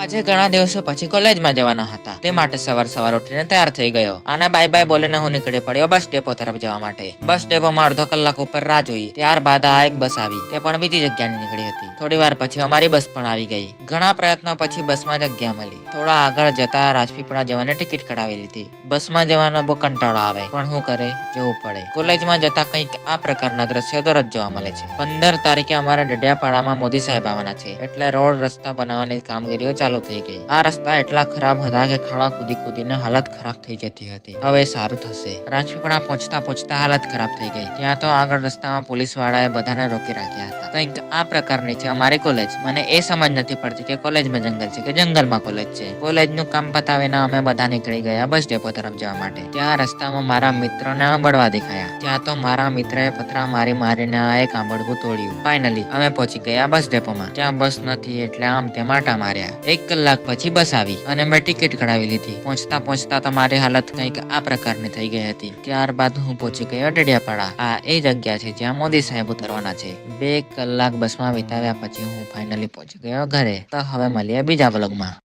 આજે ઘણા દિવસો પછી કોલેજમાં જવાના હતા, તે માટે સવાર ઉઠીને તૈયાર થઈ ગયો અને બાય બાય બોલીને હું નીકળી પડ્યો બસ ડેપો તરફ જવા માટે. બસ ડેપોમાં અડધો કલાક ઉપર રાહ જોઈ. ત્યારબાદ આ એક બસ આવી, તે પણ બીજી જગ્યાની નીકળી હતી. થોડી વાર પછી અમારી બસ પણ આવી ગઈ. ઘણા પ્રયત્નો પછી બસમાં જગ્યા મળી. થોડા આગળ જતા રાજપીપળા જવાની ટિકિટ કઢાવી લીધી. બસમાં જવાનો બહુ કંટાળો આવે, પણ શું કરે, જવું પડે. કોલેજમાં જતા કંઈક આ પ્રકારના દ્રશ્યો દરરોજ જોવા મળે છે. 15 તારીખે અમારા ડેડિયાપાડામાં મોદી સાહેબ આવવાના છે, એટલે રોડ રસ્તા બનાવવાની કામગીરીઓ ચાલુ થઈ ગઈ. આ રસ્તા એટલા ખરાબ હતા કે ખાડા કૂદીને હાલત ખરાબ થઈ જતી હતી. હવે સારું થશે. રાજપીપળા પહોંચતા હાલત ખરાબ થઈ ગઈ. ત્યાં તો આગળ રસ્તામાં પોલીસ વાળાએ બધાને રોકી રાખ્યા હતા. કંઈક આ પ્રકારની છે અમારી કોલેજ. મને એ સમજ નથી પડતી કે કોલેજમાં જંગલ છે કે જંગલમાં કોલેજ છે. કોલેજનું કામ પતાવીને અમે બધા નીકળી ગયા બસ ડેપો તરફ જવા માટે. ત્યાં રસ્તામાં મારા મિત્રોને આંબળવા દેખાયા. ત્યાં તો મારા મિત્રએ પથરા મારીને આ એક આંબળવું તોડ્યું. ફાઇનલી અમે પહોંચી ગયા બસ ડેપોમાં. ત્યાં બસ નથી એટલે આમ તેમ આંટા માર્યા. 1 કલાક પછી બસ આવી અને મેં ટિકિટ કઢાવી લીધી. પહોંચતા તો મારી હાલત કંઈક આ પ્રકારની થઈ ગઈ હતી. ત્યારબાદ હું પહોંચી ગયો ડેડિયાપાડા. આ એ જગ્યા છે જ્યાં મોદી સાહેબ ઉતરવાના છે. 2 કલાક બસમાં વિતાવ્યા પછી હું ફાઇનલી પહોંચી ગયો ઘરે. તો હવે મળીએ બીજા વ્લોગમાં.